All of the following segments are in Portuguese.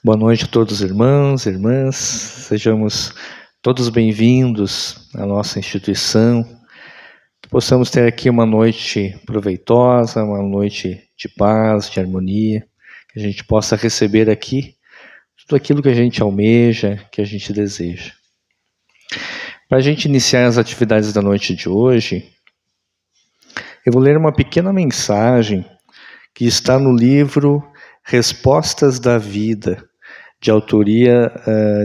Boa noite a todos os irmãos, irmãs, sejamos todos bem-vindos à nossa instituição, que possamos ter aqui uma noite proveitosa, uma noite de paz, de harmonia, que a gente possa receber aqui tudo aquilo que a gente almeja, que a gente deseja. Para a gente iniciar as atividades da noite de hoje, eu vou ler uma pequena mensagem que está no livro Respostas da Vida, de autoria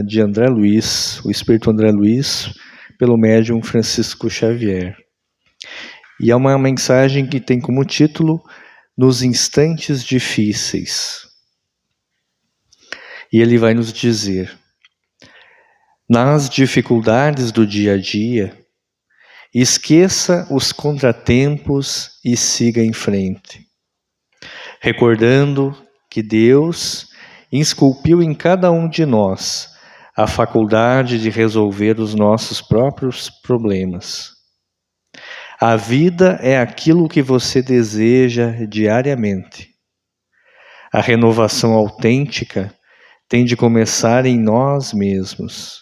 de André Luiz, o Espírito André Luiz, pelo médium Francisco Xavier. E é uma mensagem que tem como título Nos Instantes Difíceis. E ele vai nos dizer: nas dificuldades do dia a dia, esqueça os contratempos e siga em frente, recordando que Deus esculpiu em cada um de nós a faculdade de resolver os nossos próprios problemas. A vida é aquilo que você deseja diariamente. A renovação autêntica tem de começar em nós mesmos.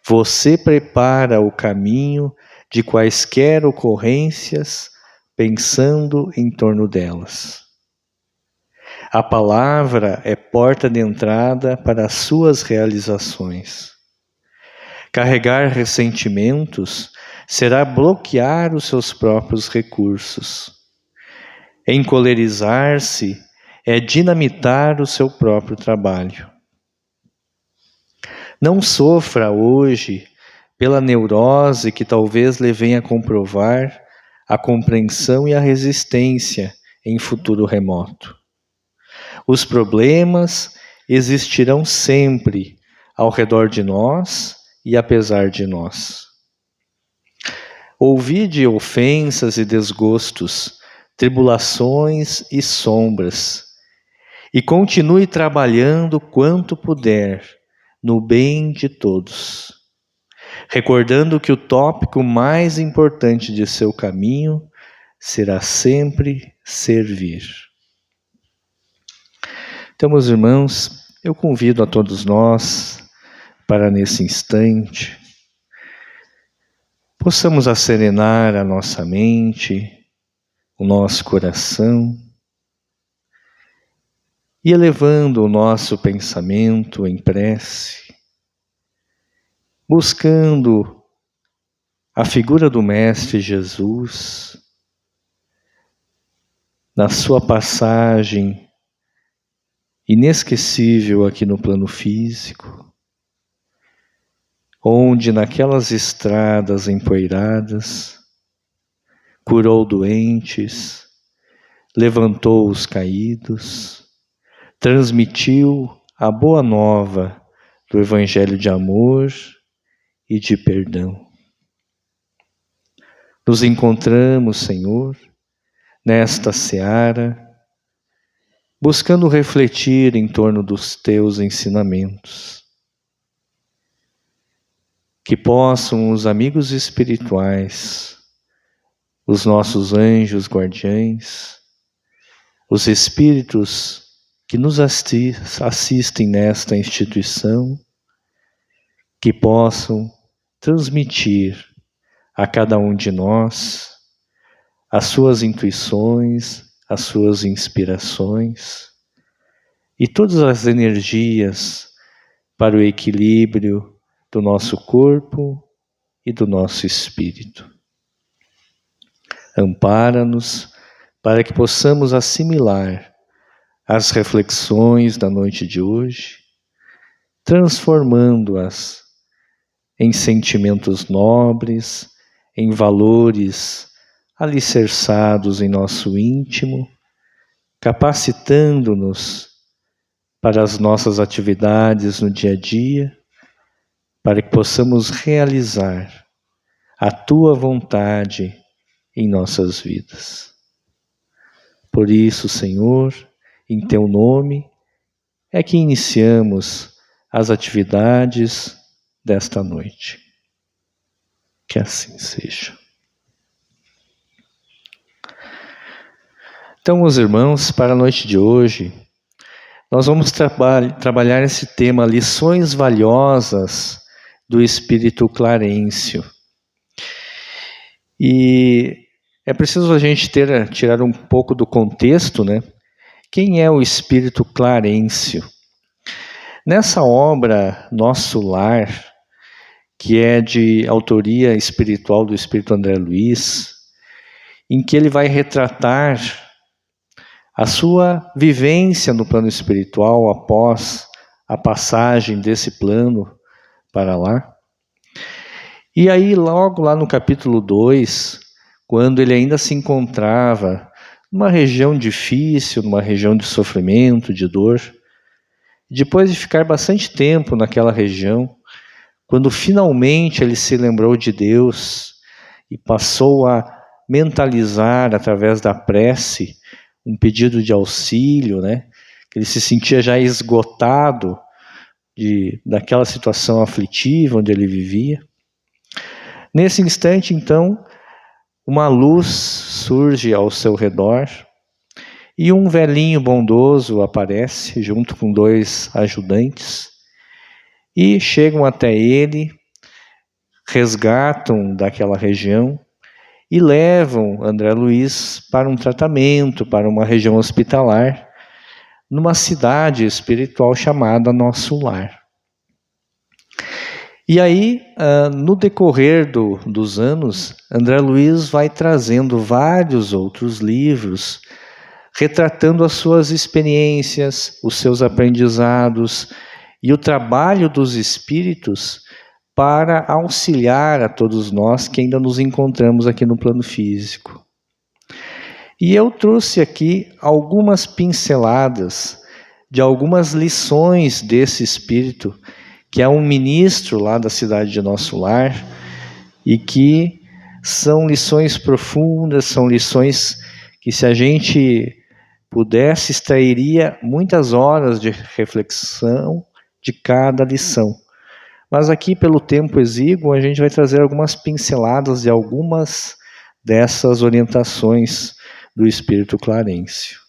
Você prepara o caminho de quaisquer ocorrências pensando em torno delas. A palavra é porta de entrada para as suas realizações. Carregar ressentimentos será bloquear os seus próprios recursos. Encolerizar-se é dinamitar o seu próprio trabalho. Não sofra hoje pela neurose que talvez lhe venha a comprovar a compreensão e a resistência em futuro remoto. Os problemas existirão sempre ao redor de nós e apesar de nós. Ouvide ofensas e desgostos, tribulações e sombras, e continue trabalhando quanto puder no bem de todos, recordando que o tópico mais importante de seu caminho será sempre servir. Então, meus irmãos, eu convido a todos nós para nesse instante possamos acerenar a nossa mente, o nosso coração, e elevando o nosso pensamento em prece, buscando a figura do Mestre Jesus, na sua passagem inesquecível aqui no plano físico, onde naquelas estradas empoeiradas, curou doentes, levantou os caídos, transmitiu a boa nova do Evangelho de amor e de perdão. Nos encontramos, Senhor, nesta seara, buscando refletir em torno dos teus ensinamentos. Que possam os amigos espirituais, os nossos anjos guardiães, os espíritos que nos assistem nesta instituição, que possam transmitir a cada um de nós as suas intuições, as suas inspirações e todas as energias para o equilíbrio do nosso corpo e do nosso espírito. Ampara-nos para que possamos assimilar as reflexões da noite de hoje, transformando-as em sentimentos nobres, em valores alicerçados em nosso íntimo, capacitando-nos para as nossas atividades no dia a dia, para que possamos realizar a Tua vontade em nossas vidas. Por isso, Senhor, em Teu nome, é que iniciamos as atividades desta noite. Que assim seja. Então, meus irmãos, para a noite de hoje, nós vamos trabalhar esse tema, lições valiosas do espírito Clarencio. E é preciso a gente tirar um pouco do contexto, né? Quem é o espírito Clarencio? Nessa obra, Nosso Lar, que é de autoria espiritual do espírito André Luiz, em que ele vai retratar a sua vivência no plano espiritual após a passagem desse plano para lá. E aí, logo lá no capítulo 2, quando ele ainda se encontrava numa região difícil, numa região de sofrimento, de dor, depois de ficar bastante tempo naquela região, quando finalmente ele se lembrou de Deus e passou a mentalizar através da prece um pedido de auxílio, né? Que ele se sentia já esgotado daquela situação aflitiva onde ele vivia. Nesse instante, então, uma luz surge ao seu redor e um velhinho bondoso aparece junto com 2 ajudantes e chegam até ele, resgatam daquela região e levam André Luiz para um tratamento, para uma região hospitalar, numa cidade espiritual chamada Nosso Lar. E aí, no decorrer dos anos, André Luiz vai trazendo vários outros livros, retratando as suas experiências, os seus aprendizados e o trabalho dos espíritos para auxiliar a todos nós que ainda nos encontramos aqui no plano físico. E eu trouxe aqui algumas pinceladas de algumas lições desse espírito, que é um ministro lá da cidade de Nosso Lar, e que são lições profundas, são lições que, se a gente pudesse, extrairia muitas horas de reflexão de cada lição. Mas aqui, pelo tempo exíguo, a gente vai trazer algumas pinceladas de algumas dessas orientações do espírito Clarencio.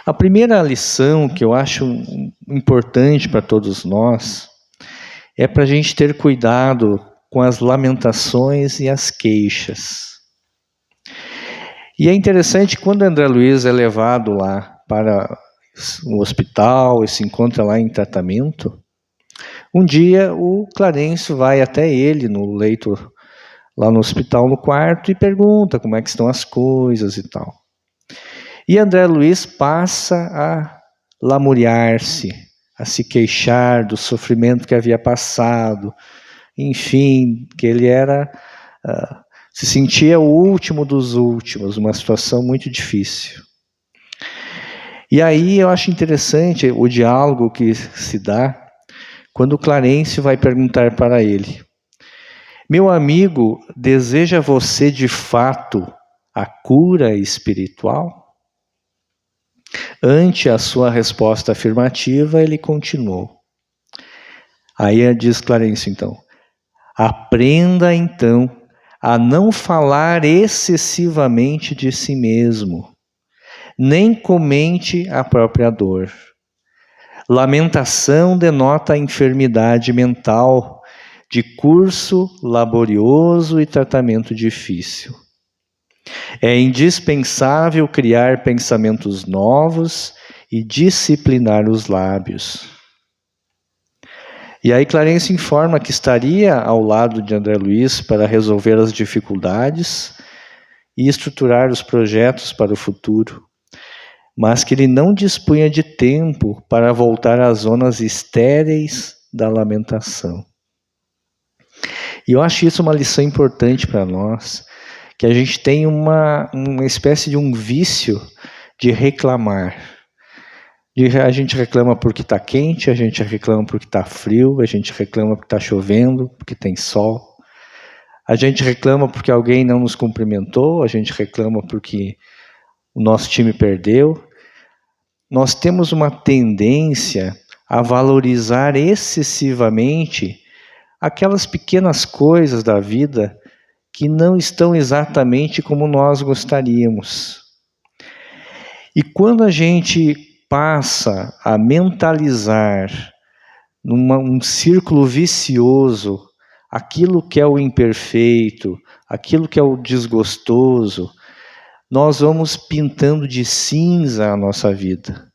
A primeira lição que eu acho importante para todos nós é para a gente ter cuidado com as lamentações e as queixas. E é interessante, quando André Luiz é levado lá para o hospital e se encontra lá em tratamento, um dia o Clarencio vai até ele no leito, lá no hospital, no quarto, e pergunta como é que estão as coisas e tal. E André Luiz passa a lamuriar-se, a se queixar do sofrimento que havia passado, enfim, que ele se sentia o último dos últimos, uma situação muito difícil. E aí eu acho interessante o diálogo que se dá quando o Clarencio vai perguntar para ele: meu amigo, deseja você de fato a cura espiritual? Ante a sua resposta afirmativa, ele continuou. Aí diz Clarencio então: aprenda então a não falar excessivamente de si mesmo, nem comente a própria dor. Lamentação denota a enfermidade mental de curso laborioso e tratamento difícil. É indispensável criar pensamentos novos e disciplinar os lábios. E aí Clarencio informa que estaria ao lado de André Luiz para resolver as dificuldades e estruturar os projetos para o futuro, mas que ele não dispunha de tempo para voltar às zonas estéreis da lamentação. E eu acho isso uma lição importante para nós, que a gente tem uma espécie de um vício de reclamar. A gente reclama porque está quente, a gente reclama porque está frio, a gente reclama porque está chovendo, porque tem sol. A gente reclama porque alguém não nos cumprimentou, a gente reclama porque o nosso time perdeu. Nós temos uma tendência a valorizar excessivamente aquelas pequenas coisas da vida que não estão exatamente como nós gostaríamos. E quando a gente passa a mentalizar um círculo vicioso aquilo que é o imperfeito, aquilo que é o desgostoso, nós vamos pintando de cinza a nossa vida.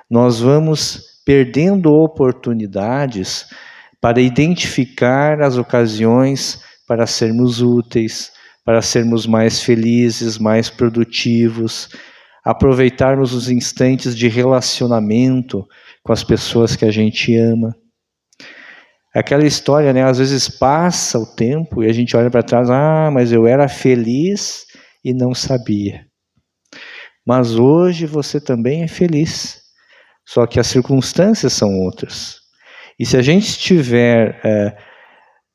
Nós vamos perdendo oportunidades para identificar as ocasiões para sermos úteis, para sermos mais felizes, mais produtivos, aproveitarmos os instantes de relacionamento com as pessoas que a gente ama. Aquela história, né? Às vezes passa o tempo e a gente olha para trás, mas eu era feliz e não sabia. Mas hoje você também é feliz, só que as circunstâncias são outras. E se a gente estiver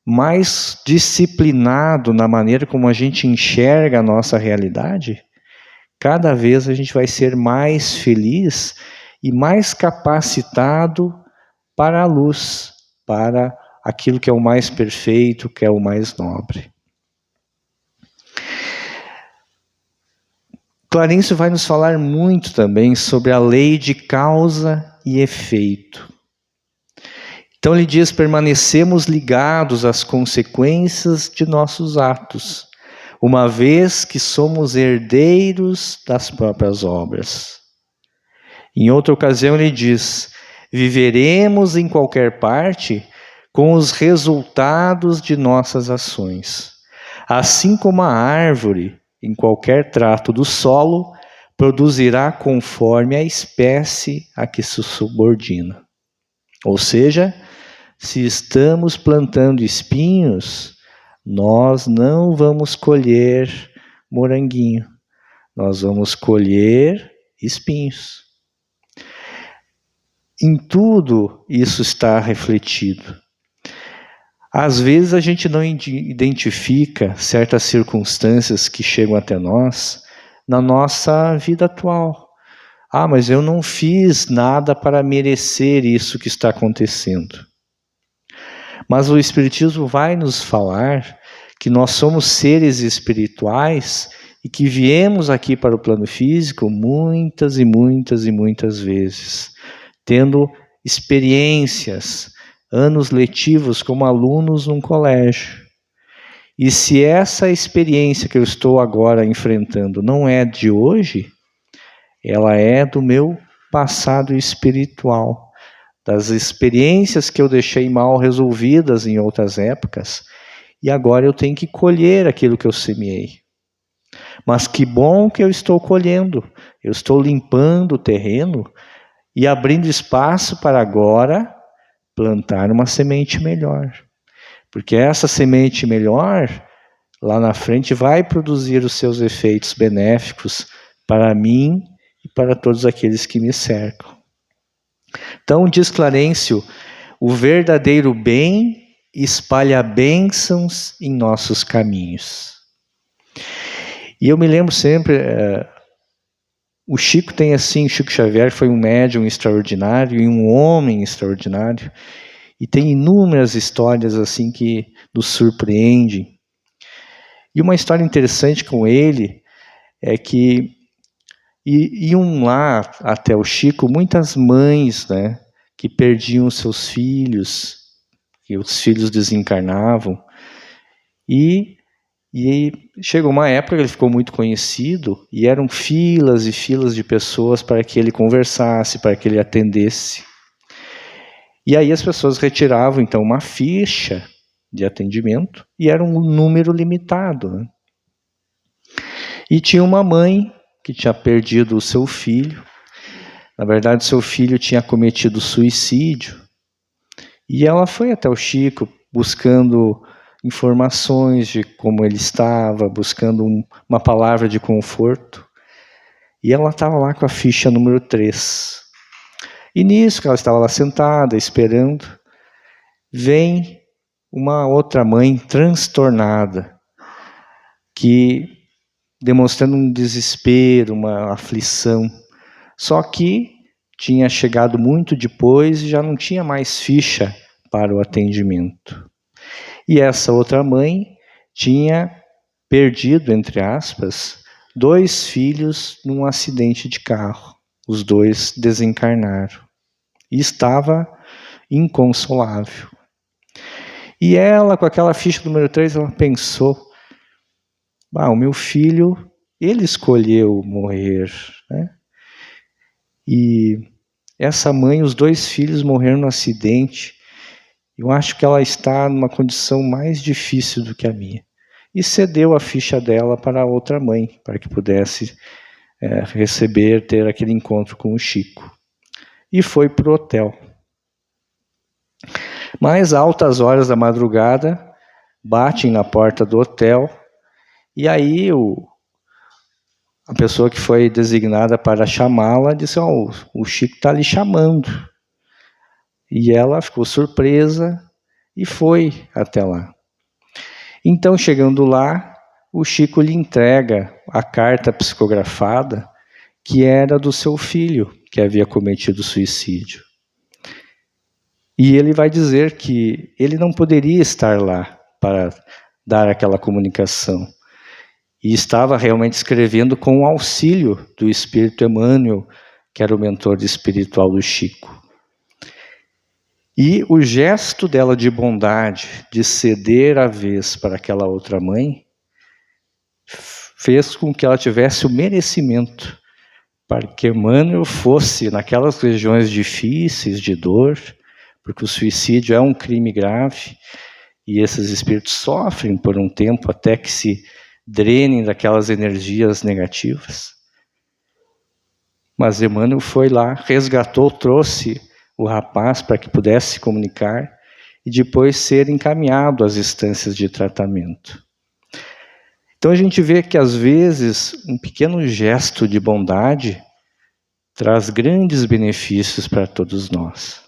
mais disciplinado na maneira como a gente enxerga a nossa realidade, cada vez a gente vai ser mais feliz e mais capacitado para a luz, para aquilo que é o mais perfeito, que é o mais nobre. Clarencio vai nos falar muito também sobre a lei de causa e efeito. Então ele diz: permanecemos ligados às consequências de nossos atos, uma vez que somos herdeiros das próprias obras. Em outra ocasião ele diz: viveremos em qualquer parte com os resultados de nossas ações. Assim como a árvore, em qualquer trato do solo, produzirá conforme a espécie a que se subordina. Ou seja, se estamos plantando espinhos, nós não vamos colher moranguinho, nós vamos colher espinhos. Em tudo isso está refletido. Às vezes a gente não identifica certas circunstâncias que chegam até nós na nossa vida atual. Mas eu não fiz nada para merecer isso que está acontecendo. Mas o Espiritismo vai nos falar que nós somos seres espirituais e que viemos aqui para o plano físico muitas e muitas e muitas vezes, tendo experiências, anos letivos como alunos num colégio. E se essa experiência que eu estou agora enfrentando não é de hoje, ela é do meu passado espiritual, das experiências que eu deixei mal resolvidas em outras épocas, e agora eu tenho que colher aquilo que eu semeei. Mas que bom que eu estou colhendo, eu estou limpando o terreno e abrindo espaço para agora plantar uma semente melhor. Porque essa semente melhor, lá na frente, vai produzir os seus efeitos benéficos para mim e para todos aqueles que me cercam. Então, diz Clarencio, o verdadeiro bem espalha bênçãos em nossos caminhos. E eu me lembro sempre, o Chico tem assim, Chico Xavier foi um médium extraordinário e um homem extraordinário, e tem inúmeras histórias assim que nos surpreendem. E uma história interessante com ele é que iam lá até o Chico muitas mães, né, que perdiam seus filhos, que os filhos desencarnavam, e chegou uma época que ele ficou muito conhecido, e eram filas e filas de pessoas para que ele conversasse, para que ele atendesse. E aí as pessoas retiravam então uma ficha de atendimento, e era um número limitado, né? E tinha uma mãe que tinha perdido o seu filho. Na verdade, seu filho tinha cometido suicídio. E ela foi até o Chico buscando informações de como ele estava, buscando uma palavra de conforto. E ela estava lá com a ficha número 3. E nisso que ela estava lá sentada, esperando, vem uma outra mãe transtornada, que demonstrando um desespero, uma aflição. Só que tinha chegado muito depois e já não tinha mais ficha para o atendimento. E essa outra mãe tinha perdido, entre aspas, 2 filhos num acidente de carro. os dois desencarnaram. E estava inconsolável. E ela, com aquela ficha número 3, ela pensou, o meu filho, ele escolheu morrer, né? E essa mãe, os 2 filhos morreram no acidente. Eu acho que ela está numa condição mais difícil do que a minha. E cedeu a ficha dela para a outra mãe, para que pudesse receber, ter aquele encontro com o Chico. E foi para o hotel. Mas, altas horas da madrugada, batem na porta do hotel, e aí a pessoa que foi designada para chamá-la disse, o Chico está lhe chamando. E ela ficou surpresa e foi até lá. Então, chegando lá, o Chico lhe entrega a carta psicografada que era do seu filho, que havia cometido suicídio. E ele vai dizer que ele não poderia estar lá para dar aquela comunicação. E estava realmente escrevendo com o auxílio do Espírito Emmanuel, que era o mentor espiritual do Chico. E o gesto dela de bondade, de ceder a vez para aquela outra mãe, fez com que ela tivesse o merecimento para que Emmanuel fosse naquelas regiões difíceis de dor, porque o suicídio é um crime grave, e esses espíritos sofrem por um tempo até que se drenem daquelas energias negativas. Mas Emmanuel foi lá, resgatou, trouxe o rapaz para que pudesse se comunicar e depois ser encaminhado às instâncias de tratamento. Então a gente vê que às vezes um pequeno gesto de bondade traz grandes benefícios para todos nós,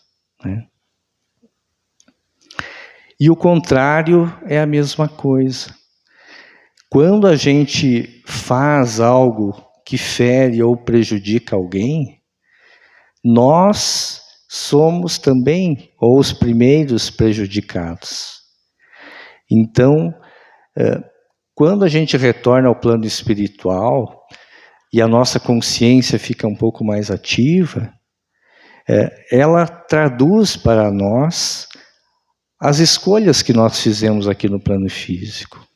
né? E o contrário é a mesma coisa. Quando a gente faz algo que fere ou prejudica alguém, nós somos também os primeiros prejudicados. Então, quando a gente retorna ao plano espiritual e a nossa consciência fica um pouco mais ativa, ela traduz para nós as escolhas que nós fizemos aqui no plano físico.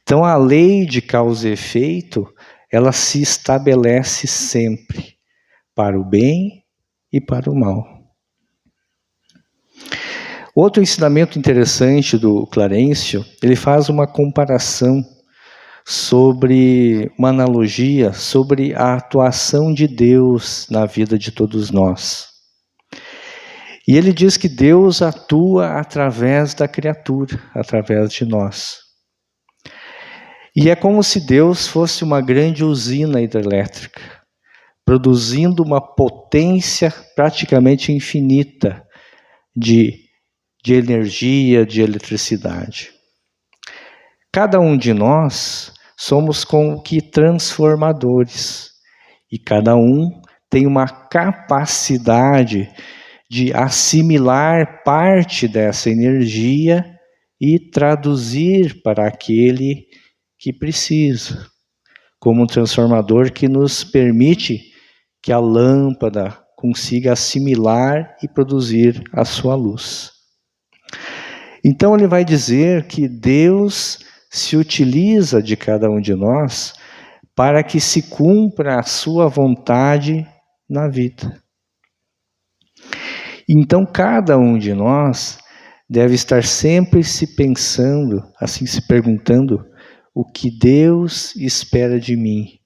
Então, a lei de causa e efeito, ela se estabelece sempre para o bem e para o mal. Outro ensinamento interessante do Clarencio, ele faz uma comparação sobre, uma analogia sobre a atuação de Deus na vida de todos nós. E ele diz que Deus atua através da criatura, através de nós. E é como se Deus fosse uma grande usina hidrelétrica, produzindo uma potência praticamente infinita de energia, de eletricidade. Cada um de nós somos como que transformadores, e cada um tem uma capacidade de assimilar parte dessa energia e traduzir para aquele que precisa, como um transformador que nos permite que a lâmpada consiga assimilar e produzir a sua luz. Então ele vai dizer que Deus se utiliza de cada um de nós para que se cumpra a sua vontade na vida. Então cada um de nós deve estar sempre se pensando, assim se perguntando, o que Deus espera de mim.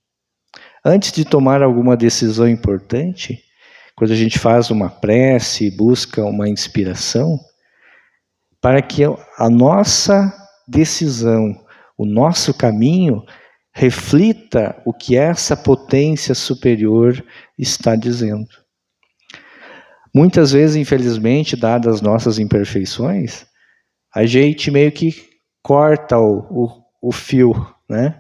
Antes de tomar alguma decisão importante, quando a gente faz uma prece, busca uma inspiração, para que a nossa decisão, o nosso caminho, reflita o que essa potência superior está dizendo. Muitas vezes, infelizmente, dadas as nossas imperfeições, a gente meio que corta o fio, né?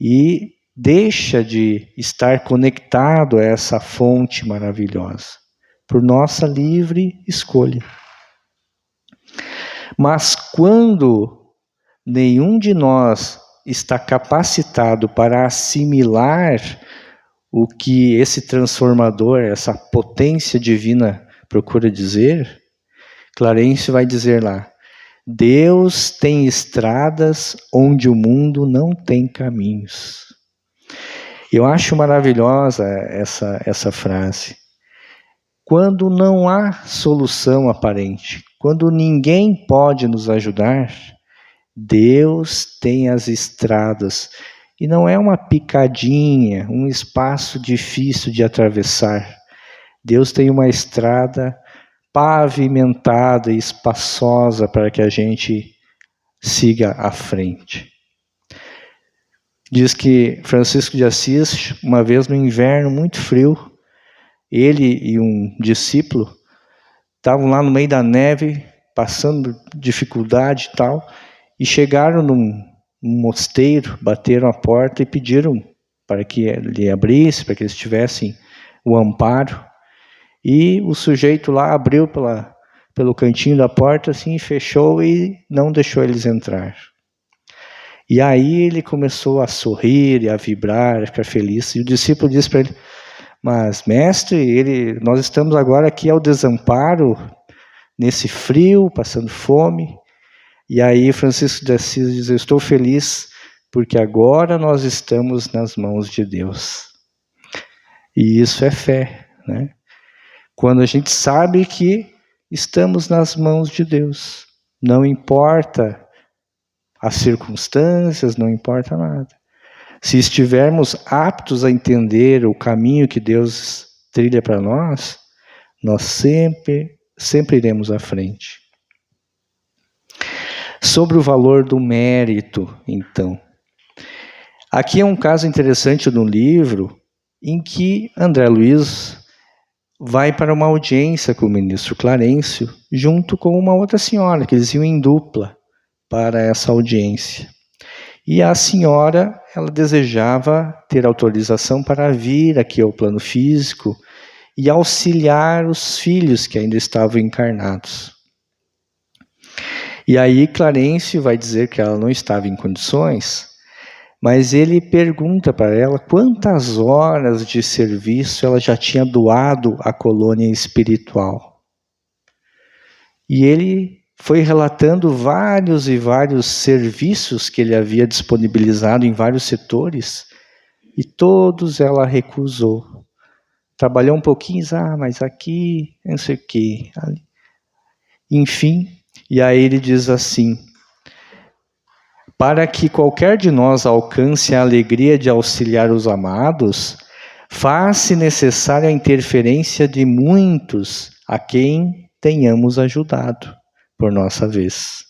E deixa de estar conectado a essa fonte maravilhosa, por nossa livre escolha. Mas quando nenhum de nós está capacitado para assimilar o que esse transformador, essa potência divina procura dizer, Clarencio vai dizer lá: Deus tem estradas onde o mundo não tem caminhos. Eu acho maravilhosa essa frase. Quando não há solução aparente, quando ninguém pode nos ajudar, Deus tem as estradas. E não é uma picadinha, um espaço difícil de atravessar. Deus tem uma estrada pavimentada e espaçosa para que a gente siga à frente. Diz que Francisco de Assis, uma vez no inverno muito frio, ele e um discípulo estavam lá no meio da neve, passando dificuldade e tal, e chegaram num mosteiro, bateram a porta e pediram para que ele abrisse, para que eles tivessem o amparo. E o sujeito lá abriu pelo cantinho da porta, assim, fechou e não deixou eles entrar. E aí ele começou a sorrir e a vibrar, a ficar feliz. E o discípulo disse para ele: mas, mestre, nós estamos agora aqui ao desamparo, nesse frio, passando fome. E aí Francisco de Assis diz: eu estou feliz porque agora nós estamos nas mãos de Deus. E isso é fé, né? Quando a gente sabe que estamos nas mãos de Deus, não importa as circunstâncias, não importa nada. Se estivermos aptos a entender o caminho que Deus trilha para nós, nós sempre iremos à frente. Sobre o valor do mérito, então. Aqui é um caso interessante no livro em que André Luiz vai para uma audiência com o ministro Clarencio, junto com uma outra senhora, que eles iam em dupla para essa audiência. E a senhora, ela desejava ter autorização para vir aqui ao plano físico e auxiliar os filhos que ainda estavam encarnados. E aí Clarencio vai dizer que ela não estava em condições, mas ele pergunta para ela quantas horas de serviço ela já tinha doado à colônia espiritual. E ele foi relatando vários e vários serviços que ele havia disponibilizado em vários setores, e todos ela recusou. Trabalhou um pouquinho, mas aqui, não sei o quê. Ali. Enfim, e aí ele diz assim: para que qualquer de nós alcance a alegria de auxiliar os amados, faz-se necessária a interferência de muitos a quem tenhamos ajudado, por nossa vez.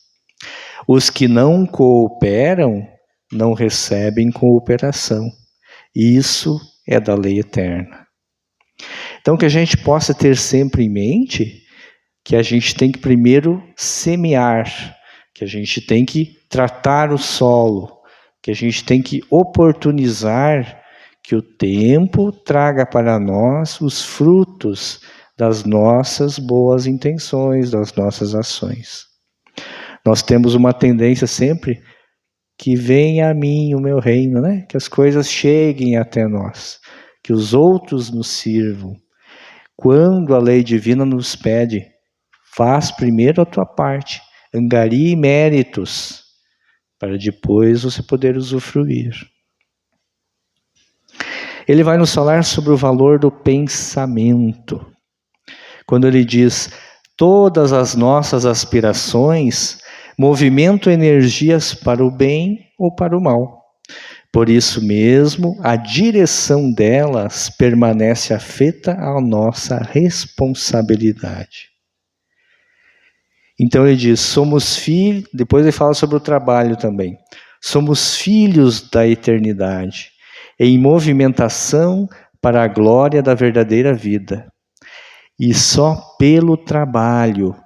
Os que não cooperam, não recebem cooperação. Isso é da lei eterna. Então, que a gente possa ter sempre em mente que a gente tem que primeiro semear, que a gente tem que tratar o solo, que a gente tem que oportunizar que o tempo traga para nós os frutos das nossas boas intenções, das nossas ações. Nós temos uma tendência sempre que venha a mim o meu reino, né? Que as coisas cheguem até nós, que os outros nos sirvam. Quando a lei divina nos pede, faz primeiro a tua parte, angarie méritos, para depois você poder usufruir. Ele vai nos falar sobre o valor do pensamento. Quando ele diz, todas as nossas aspirações movimentam energias para o bem ou para o mal. Por isso mesmo, a direção delas permanece afeta à nossa responsabilidade. Então ele diz, somos filhos, depois ele fala sobre o trabalho também. Somos filhos da eternidade, em movimentação para a glória da verdadeira vida. E só pelo trabalho,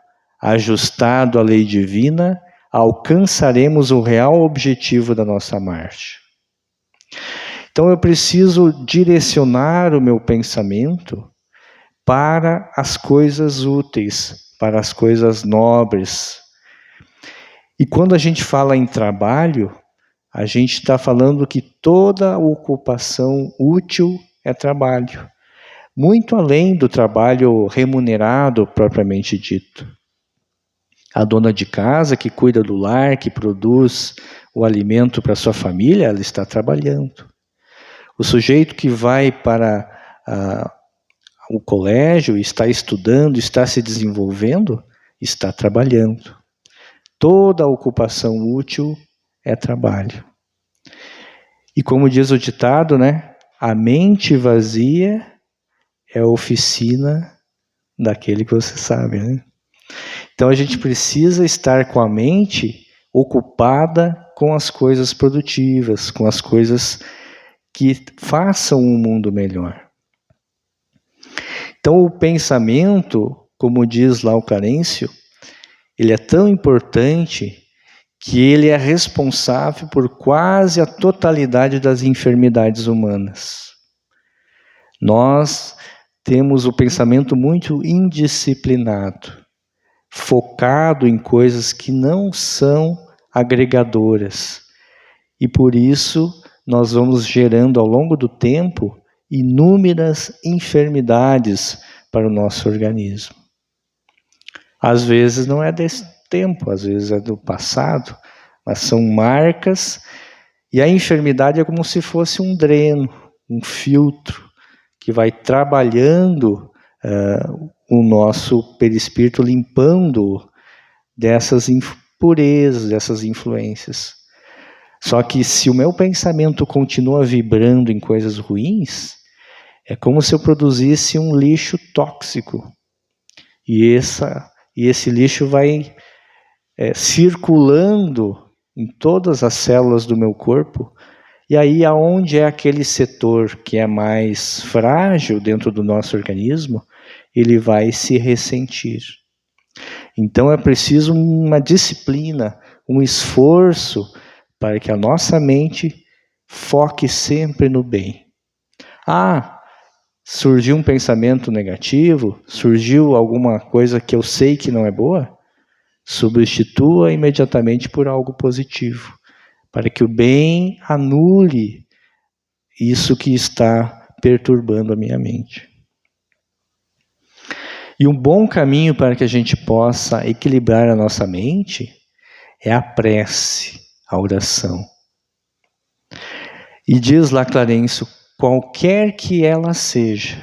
ajustado à lei divina, alcançaremos o real objetivo da nossa marcha. Então eu preciso direcionar o meu pensamento para as coisas úteis, para as coisas nobres. E quando a gente fala em trabalho, a gente está falando que toda ocupação útil é trabalho. Muito além do trabalho remunerado propriamente dito. A dona de casa que cuida do lar, que produz o alimento para sua família, ela está trabalhando. O sujeito que vai para o colégio, está estudando, está se desenvolvendo, está trabalhando. Toda ocupação útil é trabalho. E como diz o ditado, né? A mente vazia é a oficina daquele que você sabe, né? Então a gente precisa estar com a mente ocupada com as coisas produtivas, com as coisas que façam um mundo melhor. Então o pensamento, como diz lá o Clarencio, ele é tão importante que ele é responsável por quase a totalidade das enfermidades humanas. Nós temos o pensamento muito indisciplinado, focado em coisas que não são agregadoras. E por isso nós vamos gerando ao longo do tempo inúmeras enfermidades para o nosso organismo. Às vezes não é desse tempo, às vezes é do passado, mas são marcas, e a enfermidade é como se fosse um dreno, um filtro, que vai trabalhando o nosso perispírito, limpando dessas impurezas, dessas influências. Só que se o meu pensamento continua vibrando em coisas ruins, é como se eu produzisse um lixo tóxico. E esse lixo vai circulando em todas as células do meu corpo, e aí aonde é aquele setor que é mais frágil dentro do nosso organismo, ele vai se ressentir. Então é preciso uma disciplina, um esforço para que a nossa mente foque sempre no bem. Surgiu um pensamento negativo, surgiu alguma coisa que eu sei que não é boa, substitua imediatamente por algo positivo, para que o bem anule isso que está perturbando a minha mente. E um bom caminho para que a gente possa equilibrar a nossa mente é a prece, a oração. E diz lá Clarencio, qualquer que ela seja,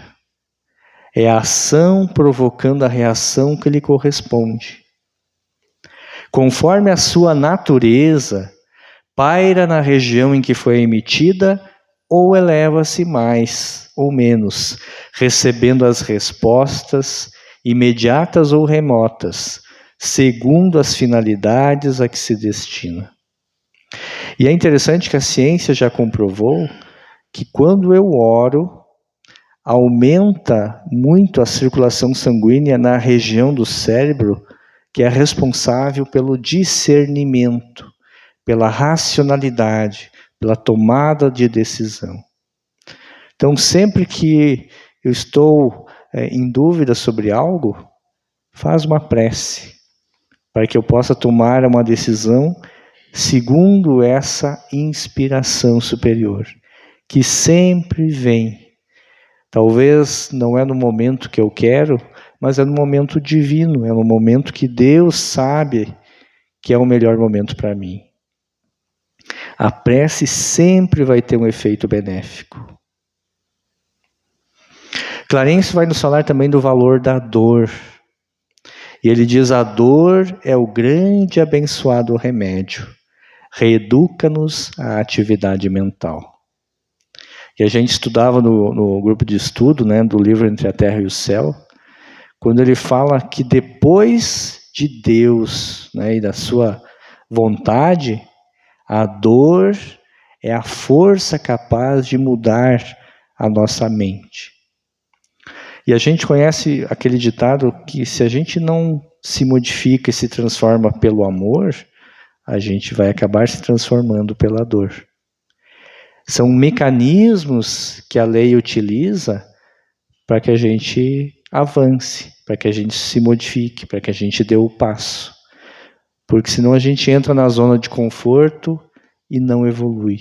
é a ação provocando a reação que lhe corresponde. Conforme a sua natureza, paira na região em que foi emitida ou eleva-se mais ou menos, recebendo as respostas imediatas ou remotas, segundo as finalidades a que se destina. E é interessante que a ciência já comprovou que quando eu oro, aumenta muito a circulação sanguínea na região do cérebro que é responsável pelo discernimento, pela racionalidade, pela tomada de decisão. Então, sempre que eu estou em dúvida sobre algo, faz uma prece, para que eu possa tomar uma decisão segundo essa inspiração superior, que sempre vem. Talvez não é no momento que eu quero, mas é no momento divino, é no momento que Deus sabe que é o melhor momento para mim. A prece sempre vai ter um efeito benéfico. Clarencio vai nos falar também do valor da dor. E ele diz, a dor é o grande e abençoado remédio. Reeduca-nos à atividade mental. E a gente estudava no grupo de estudo, né, do livro Entre a Terra e o Céu, quando ele fala que depois de Deus, né, e da sua vontade, a dor é a força capaz de mudar a nossa mente. E a gente conhece aquele ditado que se a gente não se modifica e se transforma pelo amor, a gente vai acabar se transformando pela dor. São mecanismos que a lei utiliza para que a gente avance, para que a gente se modifique, para que a gente dê o passo. Porque senão a gente entra na zona de conforto e não evolui.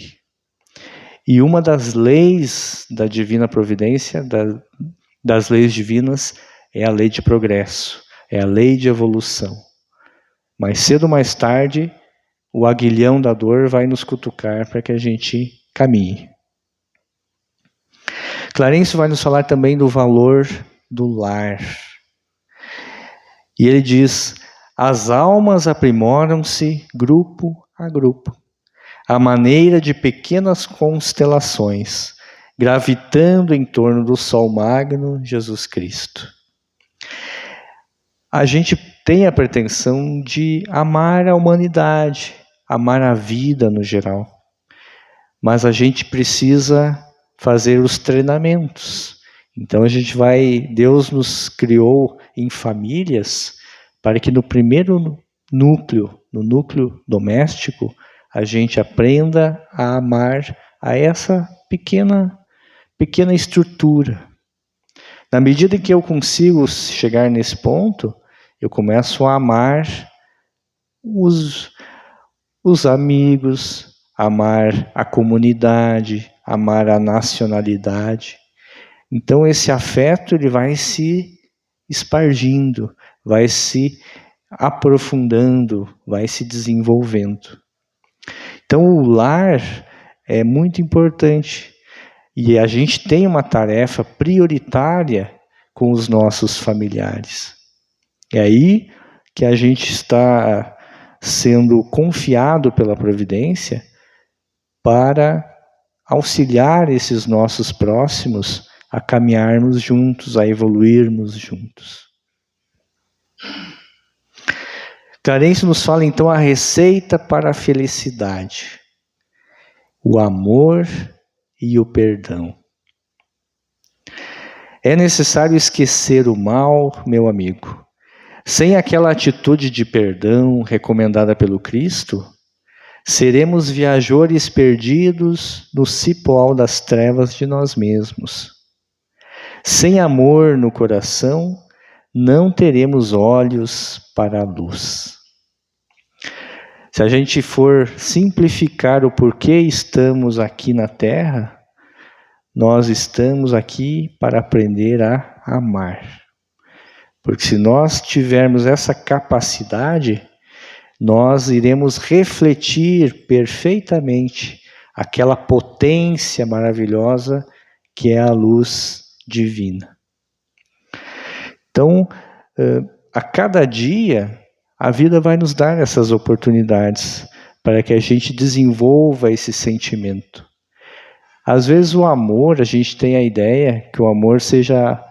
E uma das leis da divina providência, das leis divinas, é a lei de progresso, é a lei de evolução. Mais cedo ou mais tarde, o aguilhão da dor vai nos cutucar para que a gente caminhe. Clarencio vai nos falar também do valor do lar. E ele diz: as almas aprimoram-se grupo a grupo, à maneira de pequenas constelações, gravitando em torno do Sol Magno, Jesus Cristo. A gente tem a pretensão de amar a humanidade, amar a vida no geral, mas a gente precisa fazer os treinamentos. Então Deus nos criou em famílias para que no primeiro núcleo, no núcleo doméstico, a gente aprenda a amar a essa pequena estrutura. Na medida em que eu consigo chegar nesse ponto, eu começo a amar os amigos, amar a comunidade, amar a nacionalidade. Então esse afeto ele vai se espargindo, vai se aprofundando, vai se desenvolvendo. Então o lar é muito importante e a gente tem uma tarefa prioritária com os nossos familiares. É aí que a gente está sendo confiado pela providência para auxiliar esses nossos próximos a caminharmos juntos, a evoluirmos juntos. Clarencio nos fala então a receita para a felicidade: o amor e o perdão. É necessário esquecer o mal, meu amigo. Sem aquela atitude de perdão recomendada pelo Cristo, seremos viajores perdidos no cipoal das trevas de nós mesmos. Sem amor no coração, não teremos olhos para a luz. Se a gente for simplificar o porquê estamos aqui na Terra, nós estamos aqui para aprender a amar. Porque se nós tivermos essa capacidade, nós iremos refletir perfeitamente aquela potência maravilhosa que é a luz divina. Então, a cada dia, a vida vai nos dar essas oportunidades para que a gente desenvolva esse sentimento. Às vezes o amor, a gente tem a ideia que o amor seja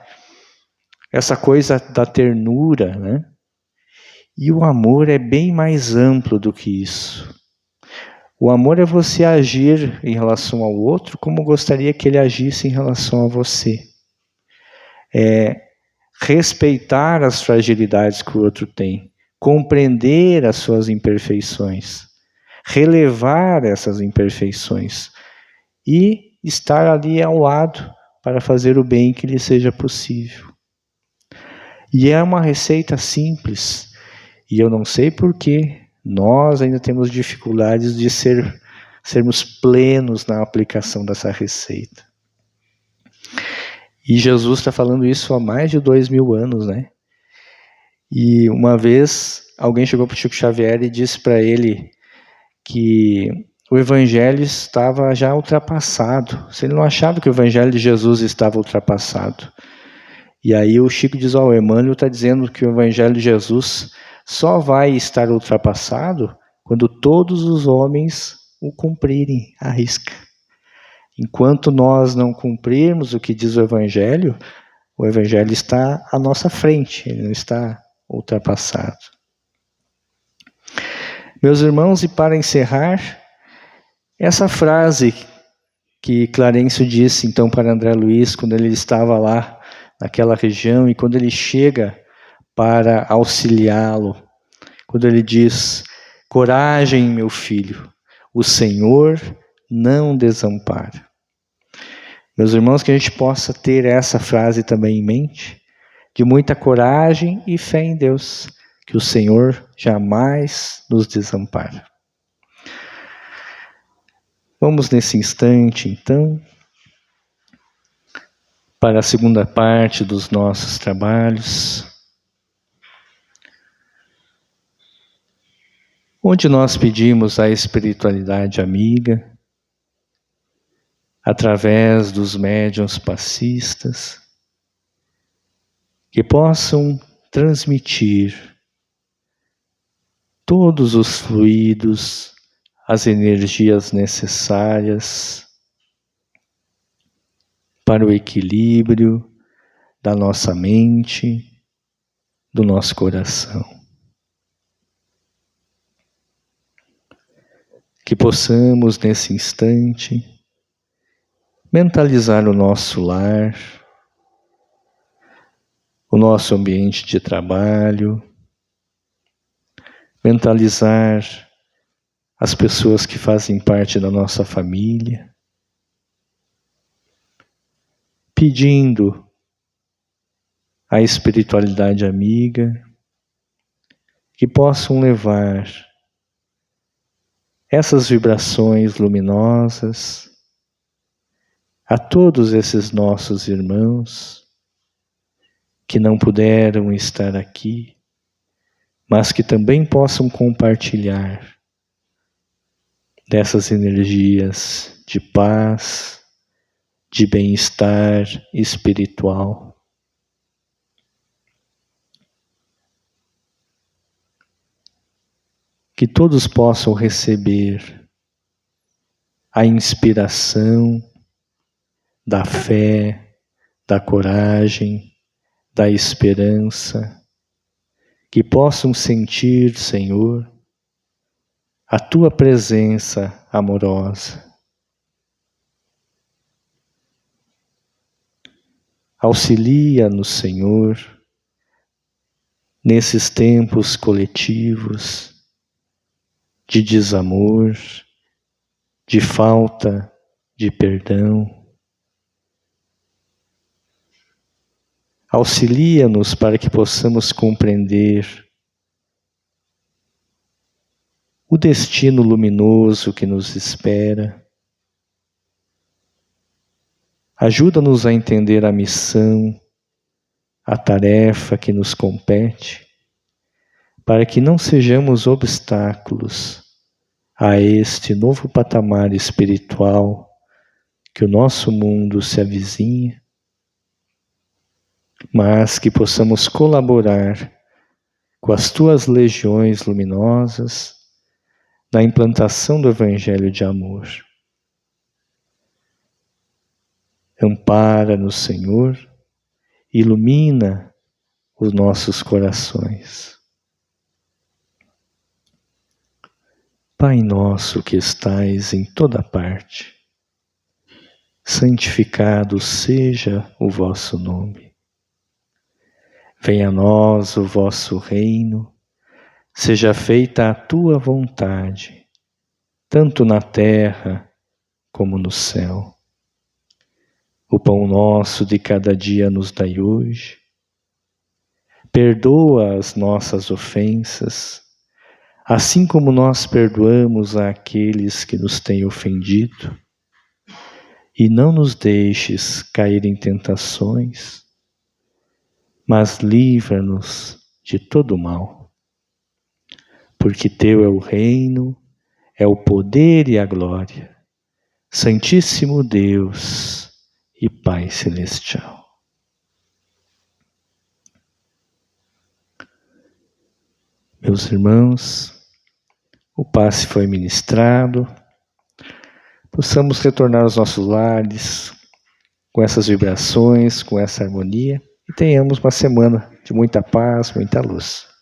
essa coisa da ternura, né? E o amor é bem mais amplo do que isso. O amor é você agir em relação ao outro como gostaria que ele agisse em relação a você. É respeitar as fragilidades que o outro tem, compreender as suas imperfeições, relevar essas imperfeições e estar ali ao lado para fazer o bem que lhe seja possível. E é uma receita simples, e eu não sei por que nós ainda temos dificuldades de sermos plenos na aplicação dessa receita. E Jesus está falando isso há mais de 2000 anos, né? E uma vez alguém chegou para o Chico Xavier e disse para ele que o Evangelho estava já ultrapassado. Se ele não achava que o Evangelho de Jesus estava ultrapassado. E aí o Chico diz, o Emmanuel está dizendo que o Evangelho de Jesus só vai estar ultrapassado quando todos os homens o cumprirem à risca. Enquanto nós não cumprirmos o que diz o Evangelho está à nossa frente, ele não está ultrapassado. Meus irmãos, e para encerrar, essa frase que Clarencio disse então para André Luiz, quando ele estava lá naquela região, e quando ele chega para auxiliá-lo, quando ele diz, coragem, meu filho, o Senhor não desampara. Meus irmãos, que a gente possa ter essa frase também em mente, de muita coragem e fé em Deus, que o Senhor jamais nos desampara. Vamos nesse instante, então, para a segunda parte dos nossos trabalhos, onde nós pedimos à espiritualidade amiga, através dos médiuns passistas, que possam transmitir todos os fluidos, as energias necessárias para o equilíbrio da nossa mente, do nosso coração. Que possamos, nesse instante, mentalizar o nosso lar, o nosso ambiente de trabalho, mentalizar as pessoas que fazem parte da nossa família, pedindo à espiritualidade amiga que possam levar essas vibrações luminosas a todos esses nossos irmãos que não puderam estar aqui, mas que também possam compartilhar dessas energias de paz, de bem-estar espiritual. Que todos possam receber a inspiração da fé, da coragem, da esperança, que possam sentir, Senhor, a Tua presença amorosa. Auxilia-nos, Senhor, nesses tempos coletivos de desamor, de falta de perdão. Auxilia-nos para que possamos compreender o destino luminoso que nos espera. Ajuda-nos a entender a missão, a tarefa que nos compete, para que não sejamos obstáculos a este novo patamar espiritual que o nosso mundo se avizinha, mas que possamos colaborar com as Tuas legiões luminosas na implantação do Evangelho de amor. Ampara-nos, Senhor, ilumina os nossos corações. Pai nosso que estais em toda parte, santificado seja o vosso nome. Venha a nós o vosso reino, seja feita a Tua vontade, tanto na terra como no céu. O pão nosso de cada dia nos dai hoje. Perdoa as nossas ofensas, assim como nós perdoamos àqueles que nos têm ofendido. E não nos deixes cair em tentações, mas livra-nos de todo o mal. Porque Teu é o reino, é o poder e a glória. Santíssimo Deus e Pai Celestial. Meus irmãos, o passe foi ministrado, possamos retornar aos nossos lares com essas vibrações, com essa harmonia, e tenhamos uma semana de muita paz, muita luz.